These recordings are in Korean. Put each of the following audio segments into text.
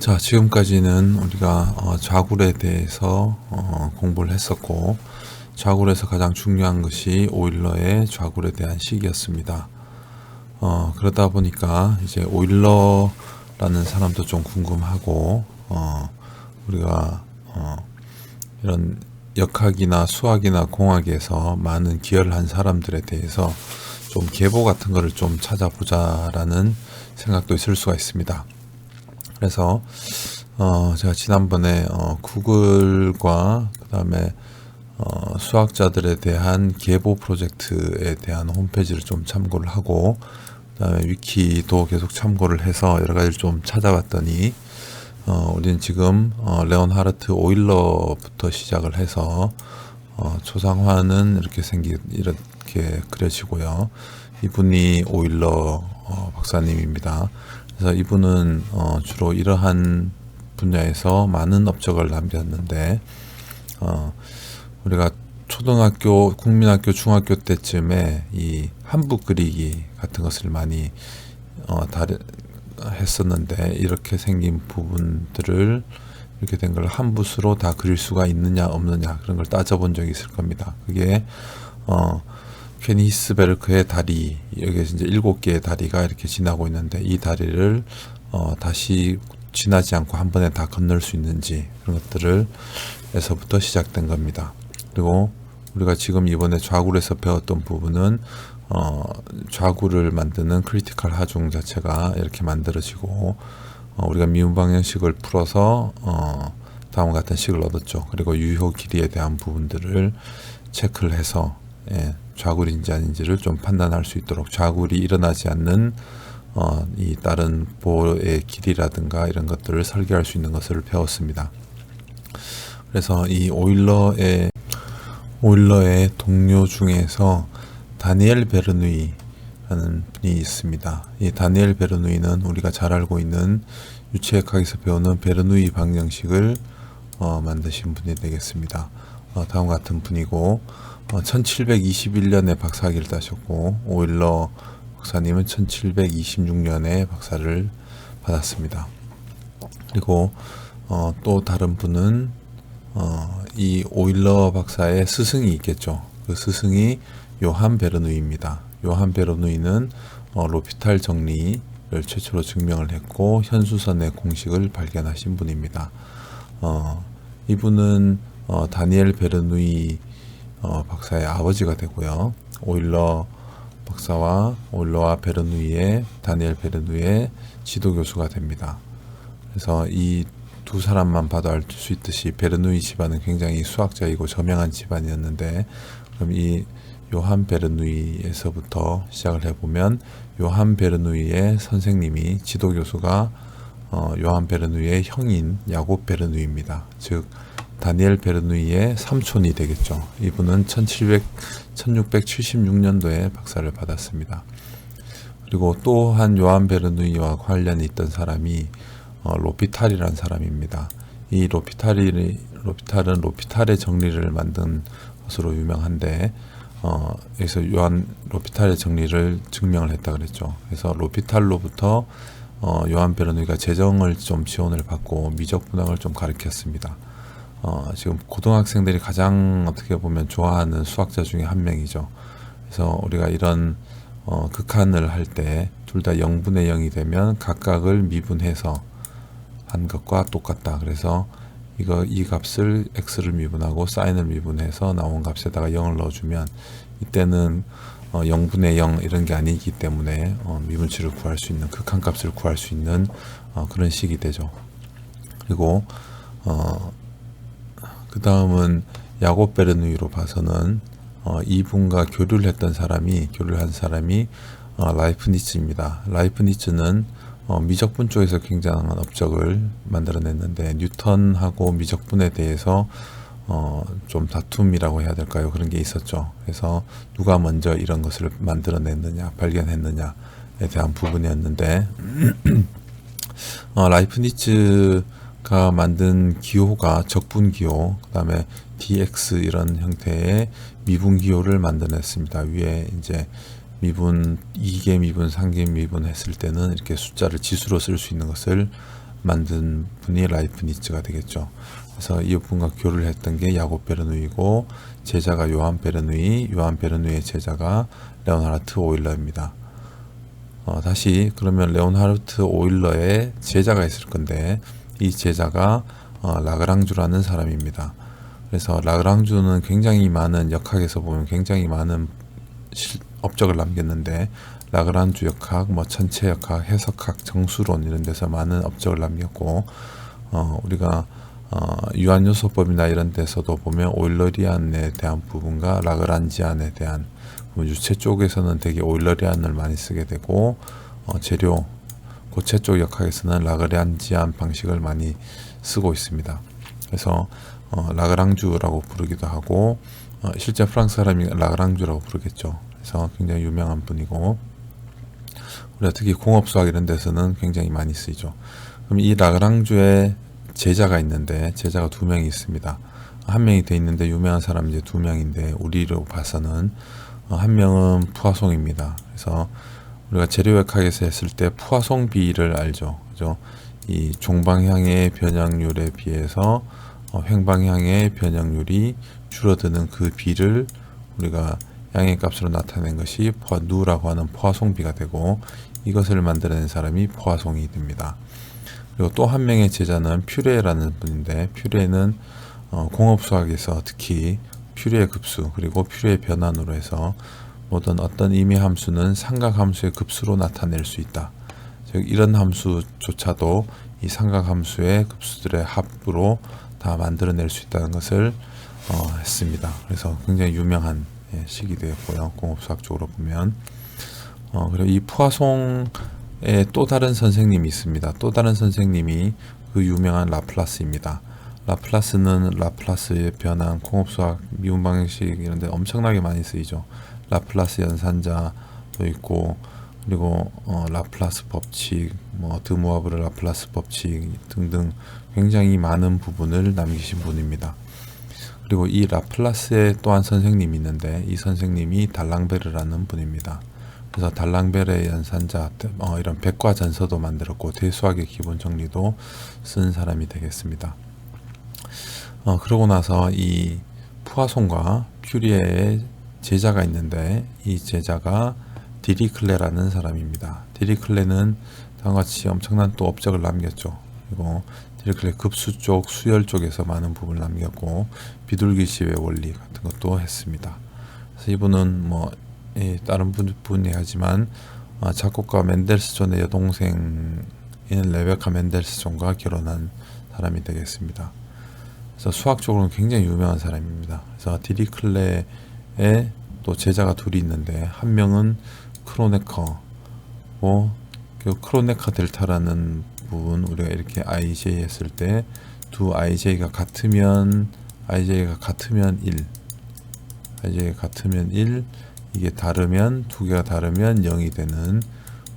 자, 지금까지는 우리가 좌굴에 대해서 공부를 했었고, 좌굴에서 가장 중요한 것이 오일러의 좌굴에 대한 식이었습니다. 그러다 보니까 이제 오일러라는 사람도 좀 궁금하고, 우리가 이런 역학이나 수학이나 공학에서 많은 기여를 한 사람들에 대해서 좀 계보 같은 거를 좀 찾아보자라는 생각도 있을 수가 있습니다. 그래서 제가 지난번에 구글과 그 다음에 수학자들에 대한 계보 프로젝트에 대한 홈페이지를 좀 참고를 하고, 그 다음에 위키도 계속 참고를 해서 여러 가지를 좀 찾아봤더니 우리는 지금 레온하르트 오일러부터 시작을 해서 초상화는 이렇게 그려지고요. 이분이 오일러 박사님입니다. 그래서 이분은 주로 이러한 분야에서 많은 업적을 남겼는데, 우리가 초등학교, 국민학교, 중학교 때쯤에 이 한붓 그리기 같은 것을 많이 했었는데, 이렇게 생긴 부분들을 이렇게 된 걸 한붓으로 다 그릴 수가 있느냐 없느냐 그런 걸 따져본 적이 있을 겁니다. 그게 케니히스베르크의 다리, 여기에서 이제 7개의 다리가 이렇게 지나고 있는데, 이 다리를 다시 지나지 않고 한 번에 다 건널 수 있는지, 그런 것들을 에서부터 시작된 겁니다. 그리고 우리가 지금 이번에 좌굴에서 배웠던 부분은 좌굴을 만드는 크리티컬 하중 자체가 이렇게 만들어지고, 우리가 미분 방정식을 풀어서 다음과 같은 식을 얻었죠. 그리고 유효 길이에 대한 부분들을 체크를 해서 좌굴인지 아닌지를 좀 판단할 수 있도록, 좌굴이 일어나지 않는 이 다른 보의 길이라든가 이런 것들을 설계할 수 있는 것을 배웠습니다. 그래서 이 오일러의 동료 중에서 다니엘 베르누이라는 분이 있습니다. 이 다니엘 베르누이는 우리가 잘 알고 있는 유체역학에서 배우는 베르누이 방정식을 만드신 분이 되겠습니다. 다음과 같은 분이고, 1721년에 박사학위를 따셨고, 오일러 박사님은 1726년에 박사를 받았습니다. 그리고 또 다른 분은 이 오일러 박사의 스승이 있겠죠. 그 스승이 요한 베르누이입니다. 요한 베르누이는 로피탈 정리를 최초로 증명을 했고, 현수선의 공식을 발견하신 분입니다. 이분은 다니엘 베르누이 박사의 아버지가 되고요. 오일러 박사와 오일러와 베르누이의 다니엘 베르누이의 지도 교수가 됩니다. 그래서 이 두 사람만 봐도 알 수 있듯이 베르누이 집안은 굉장히 수학자이고 저명한 집안이었는데, 그럼 이 요한 베르누이에서부터 시작을 해보면, 요한 베르누이의 선생님이, 지도 교수가 요한 베르누이의 형인 야곱 베르누이입니다. 즉 다니엘 베르누이의 삼촌이 되겠죠. 이분은 1676년도에 박사를 받았습니다. 그리고 또 한 요한 베르누이와 관련이 있던 사람이 로피탈이라는 사람입니다. 이 로피탈은 로피탈의 정리를 만든 것으로 유명한데, 여기서 요한 로피탈의 정리를 증명을 했다 그랬죠. 그래서 로피탈로부터 요한 베르누이가 재정을 좀 지원을 받고 미적분학을 좀 가르쳤습니다. 지금 고등학생들이 가장 어떻게 보면 좋아하는 수학자 중에 한 명이죠. 그래서 우리가 이런 극한을 할 때 둘 다 0분의 0이 되면 각각을 미분해서 한 것과 똑같다. 그래서 이 값을 x를 미분하고 사인을 미분해서 나온 값에다가 0을 넣어주면, 이때는 0분의 0 이런 게 아니기 때문에 미분치를 구할 수 있는, 극한값을 구할 수 있는 그런 식이 되죠. 그리고 그 다음은 야곱 베르누이로 봐서는 이분과 교류를 한 사람이 라이프니츠입니다. 라이프니츠는 미적분 쪽에서 굉장한 업적을 만들어냈는데, 뉴턴하고 미적분에 대해서 좀 다툼이라고 해야 될까요? 그런 게 있었죠. 그래서 누가 먼저 이런 것을 만들어냈느냐, 발견했느냐에 대한 부분이었는데, 라이프니츠가 만든 기호가 적분 기호, 그 다음에 dx 이런 형태의 미분 기호를 만들어냈습니다. 위에 이제 미분 2개 미분 3개 미분 했을 때는 이렇게 숫자를 지수로 쓸 수 있는 것을 만든 분이 라이프니츠가 되겠죠. 그래서 이분과 교류를 했던 게 야곱 베르누이고 제자가 요한 베르누이, 요한 베르누이의 제자가 레온하르트 오일러입니다. 다시 그러면 레온하르트 오일러의 제자가 있을 건데 이 제자가 라그랑주라는 사람입니다. 그래서 라그랑주는 굉장히 많은 역학에서 보면 굉장히 많은 업적을 남겼는데 라그랑주 역학, 뭐 천체 역학, 해석학, 정수론 이런 데서 많은 업적을 남겼고 우리가 유한요소법이나 이런 데서도 보면 오일러리안에 대한 부분과 라그란지안에 대한 유체 쪽에서는 되게 오일러리안을 많이 쓰게 되고 재료 고체 쪽 역학에서는 라그란지안 방식을 많이 쓰고 있습니다. 그래서 라그랑주라고 부르기도 하고 실제 프랑스 사람이 라그랑주라고 부르겠죠. 그래서 굉장히 유명한 분이고 우리가 특히 공업수학 이런 데서는 굉장히 많이 쓰이죠. 그럼 이 라그랑주의 제자가 있는데 제자가 두 명이 있습니다. 한 명이 돼 있는데 유명한 사람 이제 두 명인데 우리로 봐서는 한 명은 푸아송입니다. 그래서 우리가 재료역학에서 했을 때 푸아송 비를 알죠. 그죠? 이 종방향의 변형률에 비해서 횡방향의 변형률이 줄어드는 그 비를 우리가 양의 값으로 나타낸 것이 누라고 하는 포화송비가 되고 이것을 만들어낸 사람이 포화송이 됩니다. 그리고 또 한 명의 제자는 퓨레라는 분인데 퓨레는 공업수학에서 특히 퓨레의 급수 그리고 퓨레의 변환으로 해서 모든 어떤 임의 함수는 삼각함수의 급수로 나타낼 수 있다. 즉 이런 함수조차도 이 삼각함수의 급수들의 합으로 다 만들어낼 수 있다는 것을 했습니다. 그래서 굉장히 유명한 식이 되었고요. 공업수학적으로 보면 그리고 이 푸아송의 또 다른 선생님이 있습니다. 또 다른 선생님이 그 유명한 라플라스입니다. 라플라스는 라플라스의 변환, 공업수학, 미분 방정식 이런 데 엄청나게 많이 쓰이죠. 라플라스 연산자도 있고 그리고 라플라스 법칙, 뭐 드모아브르 라플라스 법칙 등등 굉장히 많은 부분을 남기신 분입니다. 그리고 이 라플라스의 또한 선생님이 있는데 이 선생님이 달랑베르라는 분입니다. 그래서 달랑베르의 연산자 이런 백과전서도 만들었고 대수학의 기본 정리도 쓴 사람이 되겠습니다. 그러고 나서 이 푸아송과 퓨리에의 제자가 있는데 이 제자가 디리클레라는 사람입니다. 디리클레는 다음과 같이 엄청난 또 업적을 남겼죠. 그리고 디리클레 급수 쪽, 수열 쪽에서 많은 부분을 남겼고 비둘기집의 원리 같은 것도 했습니다. 그래서 이분은 뭐 다른 분이 하지만 작곡가 맨델스존의 여동생인 레베카 맨델스존과 결혼한 사람이 되겠습니다. 그래서 수학적으로는 굉장히 유명한 사람입니다. 그래서 디리클레의 또 제자가 둘이 있는데 한 명은 크로네커고 그 크로네커 델타라는 부분 우리가 이렇게 IJ 했을 때 두 IJ가 같으면 1 IJ가 같으면 1 이게 다르면 두 개가 다르면 0이 되는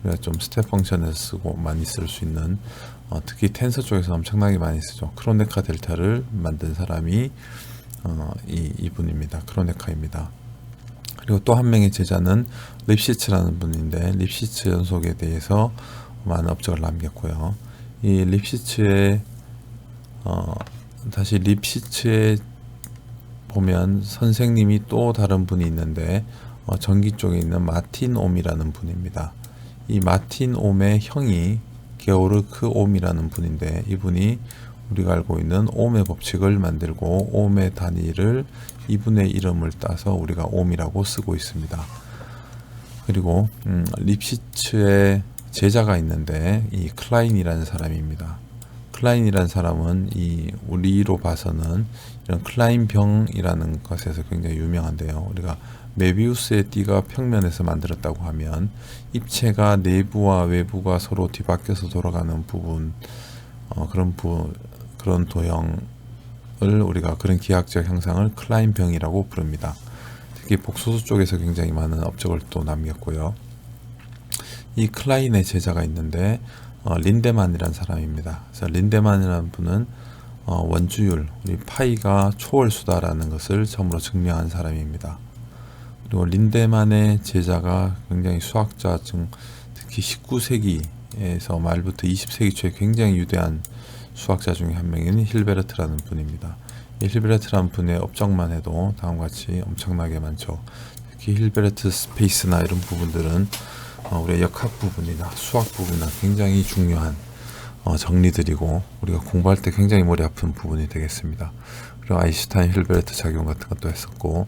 우리가 좀 스텝 펑션에서 쓰고 많이 쓸 수 있는 특히 텐서 쪽에서 엄청나게 많이 쓰죠. 크로네카 델타를 만든 사람이 이분입니다. 크로네카입니다. 그리고 또 한 명의 제자는 립시츠라는 분인데 립시츠 연속에 대해서 많은 업적을 남겼고요. 이 립시츠의 다시 립시츠에 보면 선생님이 또 다른 분이 있는데 전기 쪽에 있는 마틴 옴이라는 분입니다. 이 마틴 옴의 형이 게오르크 옴이라는 분인데 이분이 우리가 알고 있는 옴의 법칙을 만들고 옴의 단위를 이분의 이름을 따서 우리가 옴이라고 쓰고 있습니다. 그리고 립시츠의 제자가 있는데 이 클라인이라는 사람입니다. 클라인이라는 사람은 이 우리로 봐서는 이런 클라인병이라는 것에서 굉장히 유명한데요. 우리가 메비우스의 띠가 평면에서 만들었다고 하면 입체가 내부와 외부가 서로 뒤바뀌어서 돌아가는 부분 그런 도형을 우리가 그런 기하학적 형상을 클라인병이라고 부릅니다. 특히 복소수 쪽에서 굉장히 많은 업적을 또 남겼고요. 이 클라인의 제자가 있는데 린데만이라는 사람입니다. 그래서 린데만이라는 분은 원주율, 우리 파이가 초월수다라는 것을 처음으로 증명한 사람입니다. 그리고 린데만의 제자가 굉장히 수학자 중 특히 19세기 초기에서 말부터 20세기 초에 굉장히 위대한 수학자 중에 한 명인 힐베르트라는 분입니다. 이 힐베르트라는 분의 업적만 해도 다음과 같이 엄청나게 많죠. 특히 힐베르트 스페이스나 이런 부분들은 우리의 역학 부분이나 수학 부분이나 굉장히 중요한 정리들이고 우리가 공부할 때 굉장히 머리 아픈 부분이 되겠습니다. 그리고 아인슈타인 힐베르트 작용 같은 것도 했었고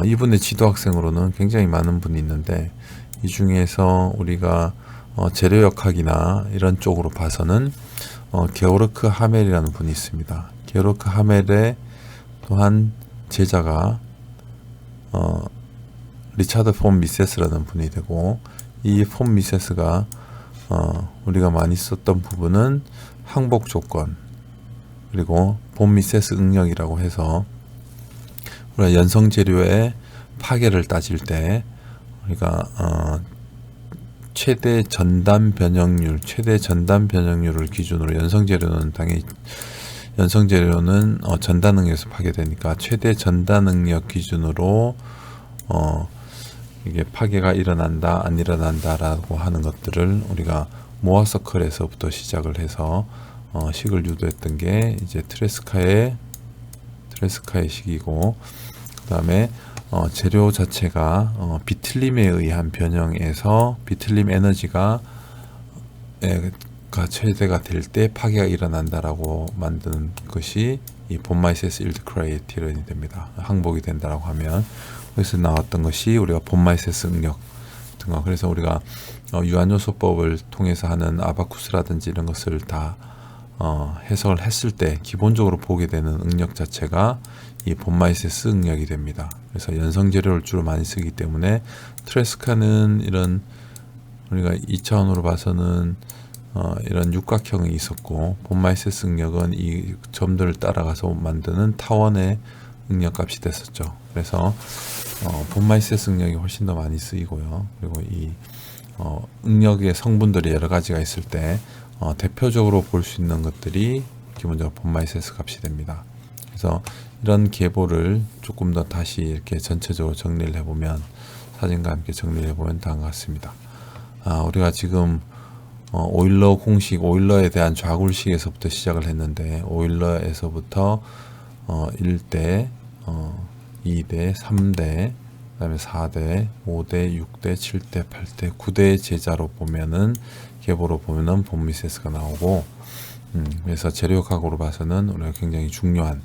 이분의 지도학생으로는 굉장히 많은 분이 있는데 이 중에서 우리가 재료역학이나 이런 쪽으로 봐서는 게오르크 하멜이라는 분이 있습니다. 게오르크 하멜의 또한 제자가 리차드 폰 미세스라는 분이 되고 이 폰 미세스가 우리가 많이 썼던 부분은 항복 조건 그리고 폰 미세스 응력이라고 해서 우리가 연성 재료의 파괴를 따질 때 우리가 최대 전단 변형률을 기준으로 연성 재료는 당연히 전단 응력에서 파괴되니까 최대 전단 응력 기준으로 이게 파괴가 일어난다 안 일어난다라고 하는 것들을 우리가 모아 서클에서부터 시작을 해서 식을 유도했던 게 이제 트레스카의 식이고 그다음에 재료 자체가 비틀림에 의한 변형에서 비틀림 에너지가 최대가 될 때 파괴가 일어난다라고 만드는 것이 이 본마이세스 일드 크라이티런이 됩니다. 항복이 된다라고 하면 그래서 나왔던 것이 우리가 본마이세스 응력 같은 거. 그래서 우리가 유한요소법을 통해서 하는 아바쿠스라든지 이런 것을 다 해석을 했을 때 기본적으로 보게 되는 응력 자체가 이 본마이세스 응력이 됩니다. 그래서 연성 재료를 주로 많이 쓰기 때문에 트레스카는 이런 우리가 2차원으로 봐서는 이런 육각형이 있었고 본마이세스 응력은 이 점들을 따라가서 만드는 타원의 응력값이 됐었죠. 그래서 본마이세스 응력이 훨씬 더 많이 쓰이고요. 그리고 이 응력의 성분들이 여러 가지가 있을 때 대표적으로 볼 수 있는 것들이 기본적으로 본마이세스 값이 됩니다. 그래서 이런 계보를 조금 더 다시 이렇게 전체적으로 정리를 해보면 사진과 함께 정리를 해보면 다음과 같습니다. 우리가 지금 오일러 공식, 오일러에 대한 좌굴식에서부터 시작을 했는데 오일러에서부터 1대, 2대, 3대, 그 다음에 4대, 5대, 6대, 7대, 8대, 9대 제자로 보면은 계보로 보면은 본미세스가 나오고 그래서 재료역학으로 봐서는 우리가 굉장히 중요한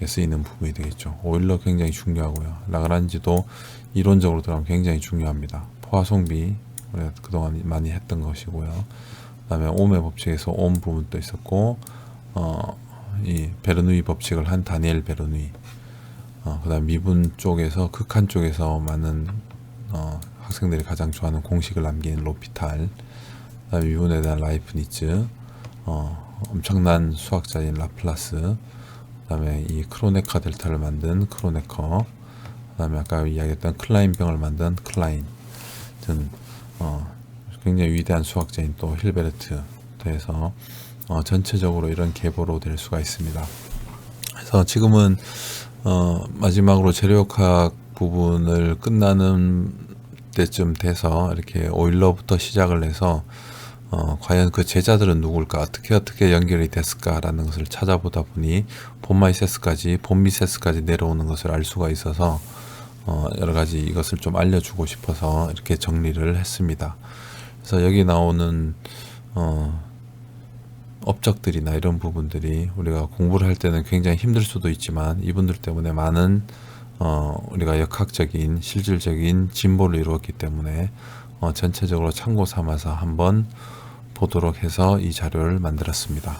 쓰이는 부분이 되겠죠. 오일러 굉장히 중요하고요. 라그란지도 이론적으로 들어가면 굉장히 중요합니다. 포화송비 우리가 그동안 많이 했던 것이고요. 그 다음에 옴의 법칙에서 옴 부분도 있었고 이 베르누이 법칙을 한 다니엘 베르누이 그 다음 미분 쪽에서 극한 쪽에서 많은 학생들이 가장 좋아하는 공식을 남긴 로피탈 그 다음에 미분에 대한 라이프니츠 엄청난 수학자인 라플라스 그 다음에 이 크로네커 델타를 만든 크로네커 그 다음에 아까 이야기했던 클라인병을 만든 클라인 등 굉장히 위대한 수학자인 또 힐베르트 해서 전체적으로 이런 계보로 될 수가 있습니다. 그래서 지금은 마지막으로 재료역학 부분을 끝나는 때쯤 돼서 이렇게 오일러부터 시작을 해서 과연 그 제자들은 누굴까 어떻게 연결이 됐을까라는 것을 찾아보다 보니 본미세스까지 내려오는 것을 알 수가 있어서 여러 가지 이것을 좀 알려주고 싶어서 이렇게 정리를 했습니다. 그래서 여기 나오는 업적들이나 이런 부분들이 우리가 공부를 할 때는 굉장히 힘들 수도 있지만 이분들 때문에 많은 우리가 역학적인 실질적인 진보를 이루었기 때문에 전체적으로 참고 삼아서 한번 보도록 해서 이 자료를 만들었습니다.